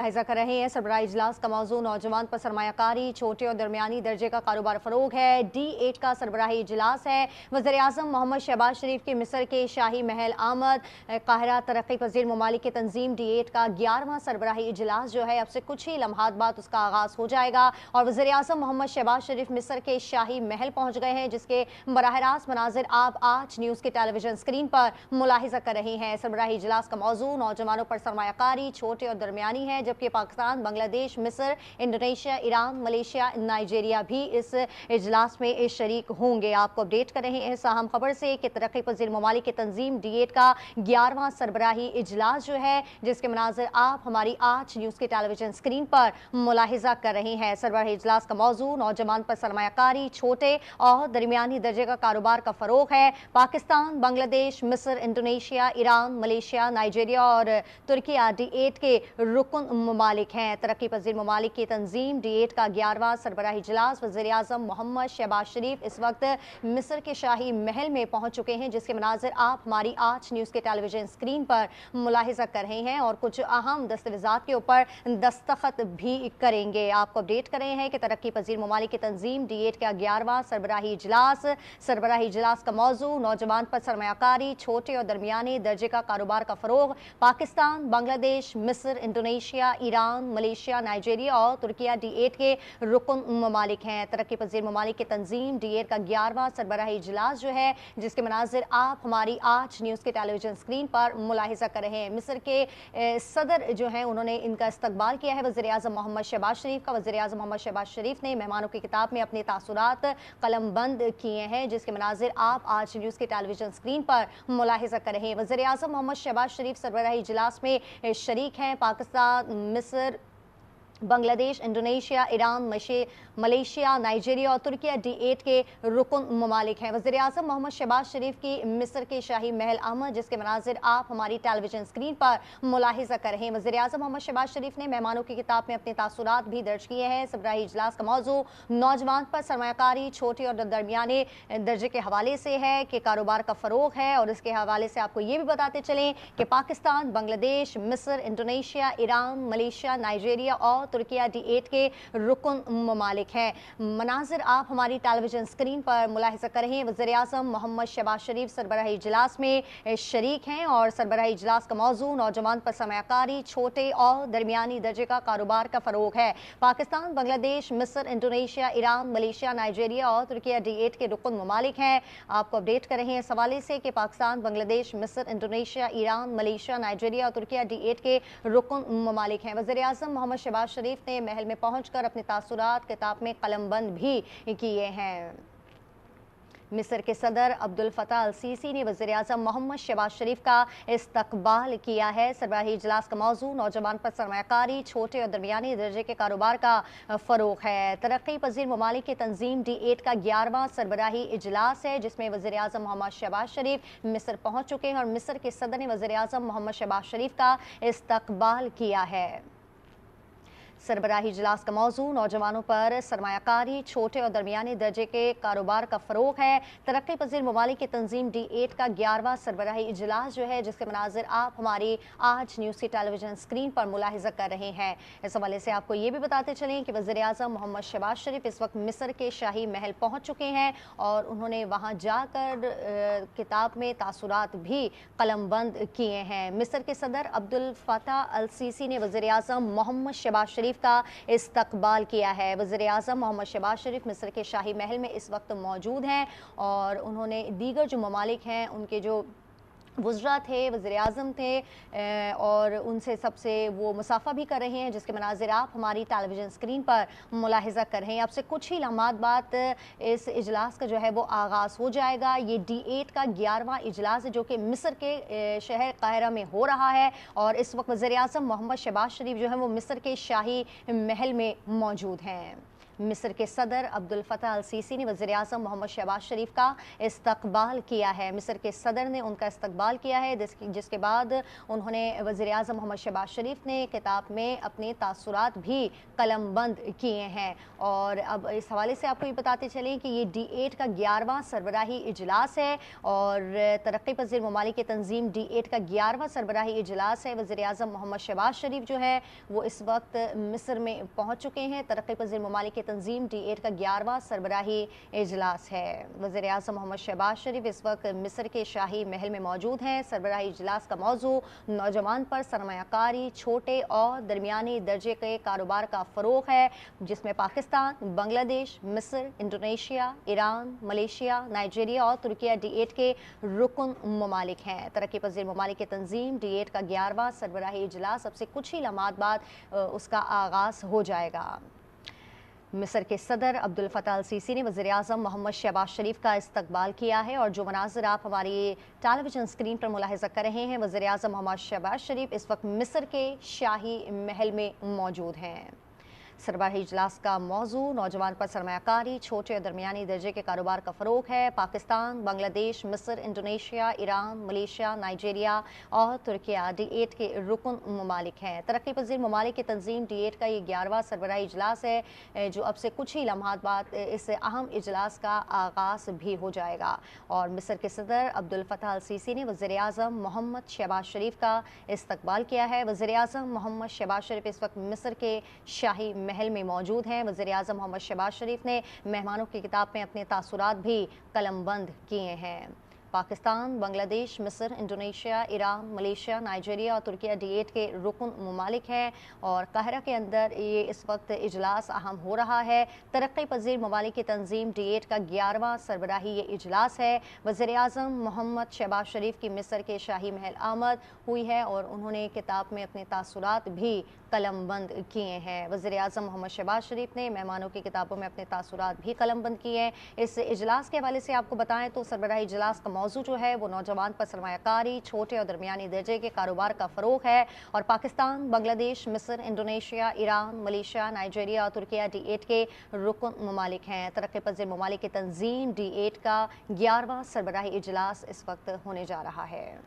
मुलाहिजा कर रहे हैं सरबराही इजलास का मौजू नौजवान पर सरमायाकारी, छोटे और दरमियानी दर्जे का कारोबार फरोग है। D8 का सरबराही इजलास है। वज़ीर आज़म मोहम्मद शहबाज शरीफ की मिस्र के शाही महल आमद। काहिरा तरक्की पजीर ममालिक की तंजीम D8 का 11वां सरबराही इजलास जो है अब से कुछ ही लम्हात बाद उसका आगाज़ हो जाएगा और वज़ीर आज़म मोहम्मद शहबाज शरीफ मिस्र के शाही महल पहुँच गए हैं, जिसके बराह रास्त मनाजिर आप आज न्यूज़ की टेलीविजन स्क्रीन पर मुलाहिजा कर रही हैं। सरबराही इजलास का मौजू नौजवानों पर सरमायाकारी, छोटे और दरमियानी है, जबकि पाकिस्तान, बांग्लादेश, मिस्र, इंडोनेशिया, ईरान, मलेशिया, नाइजीरिया भी इस इजलास में शरीक होंगे। आपको अपडेट कर रहे हैं इस अहम खबर से कि तरक्की पजीर ममालिक की तंजीम D8 का 11वां सरबराही इजलास जो है, जिसके मनाजिर आप हमारी आज न्यूज़ की टेलीविजन स्क्रीन पर मुलाहिजा कर रहे हैं। सरबराही इजलास का मौजू नौजवान पर सरमायाकारी, छोटे और दरमियानी दर्जे का कारोबार का फरोग है। पाकिस्तान, बांग्लादेश, मिस्र, इंडोनेशिया, ईरान, मलेशिया, नाइजीरिया और तुर्किया D8 के रुकन ममालिक हैं। तरक्की पजीर ममालिक की तंजीम D8 का 11वां सरबराही इजलास वज़ीर आज़म मोहम्मद शहबाज शरीफ इस वक्त मिस्र के शाही महल में पहुंच चुके हैं, जिसके मनाजिर आप हमारी आज न्यूज़ के टेलीविजन स्क्रीन पर मुलाहिजा कर रहे हैं और कुछ अहम दस्तावेज़ात के ऊपर दस्तखत भी करेंगे। आपको अपडेट कर रहे हैं कि तरक्की पजीर ममालिक की तंजीम D8 का 11वां सरबराही इजलास का मौजू नौजवान पर सरमायाकारी, छोटे और दरमियानी दर्जे का कारोबार का फरोग। पाकिस्तान, बांग्लादेश, मिस्र, इंडोनेशिया, ईरान, मलेशिया, नाइजीरिया और तुर्किया D8 के रुकन ममालिक हैं। तरक्की पजीर ममालिक की तंजीम D8 का 11वां सरबराही इजलास जो है, जिसके मनाजिर आप हमारी आज न्यूज़ के टेलीविजन स्क्रीन पर मुलाहिजा कर रहे हैं। मिस्र के सदर जो हैं उन्होंने इनका इस्तकबाल किया है वज़ीर आज़म मोहम्मद शहबाज शरीफ का। वज़ीर आज़म मोहम्मद शहबाज शरीफ ने मेहमानों की किताब में अपने तासुरात कलमबंद किए हैं, जिसके मनाजिर आप आज न्यूज़ की टेलीविजन स्क्रीन पर मुलाहिजा कर रहे हैं। वज़ीर आज़म मोहम्मद शहबाज शरीफ सरबराही इजलास में शरीक हैं। पाकिस्तान, मिस्र, Bangladesh, Indonesia, Iran, Malaysia, Nigeria और तुर्किया D8 के रुकन ममालिक हैं। वज़ीर आज़म मोहम्मद शहबाज शरीफ की मिस्र के शाही महल आमद, जिसके मनाजिर आप हमारी टेलीविजन स्क्रीन पर मुलाहिजा कर रहे हैं। वज़ीर आज़म मोहम्मद शहबाज शरीफ ने मेहमानों की किताब में अपने तासुरात भी दर्ज किए हैं। सरबराही इजलास का मौजू नौजवान पर सरमायाकारी, छोटे और दरमियाने दर्जे के हवाले से है कि कारोबार का फरोग है और इसके हवाले से आपको ये भी बताते चलें कि पाकिस्तान, बांग्लादेश, मिस्र, इंडोनेशिया, ईरान, मलेशिया, नाइजीरिया और तुर्किया D8 के रुकन ममालिक हैं। मनाजिर आप हमारी टेलीविजन स्क्रीन पर मुलाहिजा कर रहे हैं। वज़ीर आज़म मोहम्मद शहबाज शरीफ सरबराही इजलास में शरीक हैं और सरबराही इजलास का मौजू नौजवान पर सरमायाकारी, छोटे और दरमियानी दर्जे का कारोबार का फरोग है। पाकिस्तान, बांग्लादेश, मिस्र, इंडोनेशिया, ईरान, मलेशिया, नाइजीरिया और तुर्किया D8 के रुकन ममालिक हैं। आपको अपडेट कर रहे हैं इस हवाले से कि पाकिस्तान, बांग्लादेश, मिस्र, इंडोनेशिया, ईरान, मलेशिया, नाइजीरिया और तुर्किया D8 के रुकन ममालिक हैं। वज़ीर आज़म मोहम्मद शहबाज शरीफ ने महल में पहुंचकर अपने तासुरात किताब में कलमबंद भी किए हैं। मिस्र के सदर अब्दुल फताह अल सीसी ने वज़ीर आज़म मोहम्मद शहबाज शरीफ का इस्तकबाल किया है। सरबराही इजलास का मौजू नौजवान पर सरमायाकारी, छोटे और दरमियानी दर्जे के कारोबार का फरोग है। तरक्की पजीर ममालिक की तंजीम D8 का 11वां सरबराही इजलास है, जिसमें वज़ीर आज़म मोहम्मद शहबाज शरीफ मिस्र पहुँच चुके हैं और मिस्र के सदर ने वज़ीर आज़म मोहम्मद शहबाज शरीफ का इस्तकबाल किया है। सरबराही इजलास का मौजू नौजवानों पर सरमायाकारी, छोटे और दरमियानी दर्जे के कारोबार का फरोग है। तरक्की पजीर ममालिक की तंजीम D8 का 11वां सरबराही इजलास जो है, जिसके मनाजिर आप हमारी आज न्यूज़ की टेलीविजन स्क्रीन पर मुलाहिजा कर रहे हैं। इस हवाले से आपको ये भी बताते चलें कि वज़ीर आज़म मोहम्मद शहबाज शरीफ इस वक्त मिस्र के शाही महल पहुँच चुके हैं और उन्होंने वहाँ जाकर किताब में तासुरात भी कलमबंद किए हैं। मिस्र के सदर अब्दुल फताह अल सीसी ने वज़ीर आज़म मोहम्मद शहबाज शरीफ का इस्तकबाल किया है। वज़ीर आज़म मोहम्मद शहबाज शरीफ मिस्र के शाही महल में इस वक्त मौजूद हैं और उन्होंने दीगर जो ममालिक हैं उनके जो वज़रा थे, वज़ीर आज़म थे और उनसे सबसे वो मुसाफ़ा भी कर रहे हैं, जिसके मनाजिर आप हमारी टेलीविजन स्क्रीन पर मुलाहिजा कर रहे हैं। अब से कुछ ही लम्हात बाद इस इजलास का जो है वो आगाज़ हो जाएगा। ये D8 का 11वां इजलास है जो कि मिस्र के शहर काहिरा में हो रहा है और इस वक्त वज़ीर आज़म मोहम्मद शहबाज शरीफ जो है वो मिस्र के शाही महल में मौजूद हैं। मिस्र के सदर अब्दुल फतह अल सीसी ने वज़ीर आज़म मोहम्मद शहबाज शरीफ का इस्तकबाल किया है। मिस्र के सदर ने उनका इस्तकबाल किया है, जिसके बाद उन्होंने वज़ीर आज़म मोहम्मद शहबाज शरीफ ने किताब में अपने तासुरात भी कलमबंद किए हैं। और अब इस हवाले से आपको ये बताते चलें कि ये D8 का 11वां सरबराही इजलास है और तरक्की पज़ीर ममालिक की तंजीम D8 का 11वां सरबराही इजलास है। वज़ीर आज़म मोहम्मद शहबाज शरीफ जो है वो इस वक्त मिस्र में पहुँच चुके हैं। तरक्की पज़ीर ममालिक की तंजीम D8 का 11वां सरबराही इजलास है। वज़ीर आज़म मोहम्मद शहबाज शरीफ इस वक्त मिस्र के शाही महल में मौजूद हैं। सरबराही इजलास का मौजू नौजवान पर सरमायाकारी, छोटे और दरमियानी दर्जे के कारोबार का फ़रोग़ है, जिसमें पाकिस्तान, बांग्लादेश, मिस्र, इंडोनेशिया, ईरान, मलेशिया, नाइजीरिया और तुर्किया D8 के रुकन ममालिक हैं। तरक्की पज़ीर ममालिक की तंजीम D8 का 11वां सरबराही इजलास अब से कुछ ही लम्हात बाद उसका आगाज़ हो जाएगा। मिस्र के सदर अब्दुल फतह अल सीसी ने वज़ीर आज़म मोहम्मद शहबाज शरीफ का इस्तकबाल किया है और जो मनाज़िर आप हमारी टेलीविज़न स्क्रीन पर मुलाहिज़ा कर रहे हैं, वज़ीर आज़म मोहम्मद शहबाज शरीफ इस वक्त मिस्र के शाही महल में मौजूद हैं। सरबराही इजलास का मौजू नौजवान पर सरमायाकारी, छोटे और दरमियानी दर्जे के कारोबार का फ़रोग़ है। पाकिस्तान, बांग्लादेश, मिस्र, इंडोनेशिया, ईरान, मलेशिया, नाइजीरिया और तुर्किया D8 के रुकन ममालिक हैं। तरक्की पज़ीर ममालिक की तंजीम D8 का ये 11वां सरबराही इजलास है, जो अब से कुछ ही लम्हात बाद इस अहम इजलास का आगाज़ भी हो जाएगा। और मिस्र के सदर अब्दुल फतह अल सीसी ने वज़ीर आज़म मोहम्मद शहबाज शरीफ का इस्तकबाल किया है। वज़ीर आज़म मोहम्मद शहबाज शरीफ इस वक्त मिस्र के शाही महल में मौजूद हैं। वज़ीर आज़म मोहम्मद शहबाज शरीफ ने मेहमानों की किताब में अपने तासुरात भी कलमबंद किए हैं। पाकिस्तान, बांग्लादेश, मिस्र, इंडोनेशिया, ईरान, मलेशिया, नाइजीरिया और तुर्किया D8 के रुकन ममालिक हैं और काहिरा के अंदर ये इस वक्त इजलास अहम हो रहा है। तरक्की पज़ीर ममालिक की तंजीम D8 का 11वां सरबराही ये इजलास है। वज़ीर आज़म मोहम्मद शहबाज शरीफ की मिस्र के शाही महल आमद हुई है और उन्होंने किताब में अपने तासुरात भी कलमबंद किए हैं। वज़ीर आज़म मोहम्मद शहबाज शरीफ ने मेहमानों की किताबों में अपने तासुरात भी कलमबंद किए हैं। इस इजलास के हवाले से आपको बताएं तो सरबराही इजलास का मौजू जो है वो नौजवान पर सरमायाकारी, छोटे और दरमियानी दर्जे के कारोबार का फ़रोग़ है और पाकिस्तान, बांग्लादेश, मिस्र, इंडोनेशिया, ईरान, मलेशिया, नाइजीरिया और तुर्किया D8 के रुकन ममालिक हैं। तरक्की पज़ीर ममालिक की तंजीम D8 का 11वां सरबराही इजलास इस वक्त होने जा रहा है।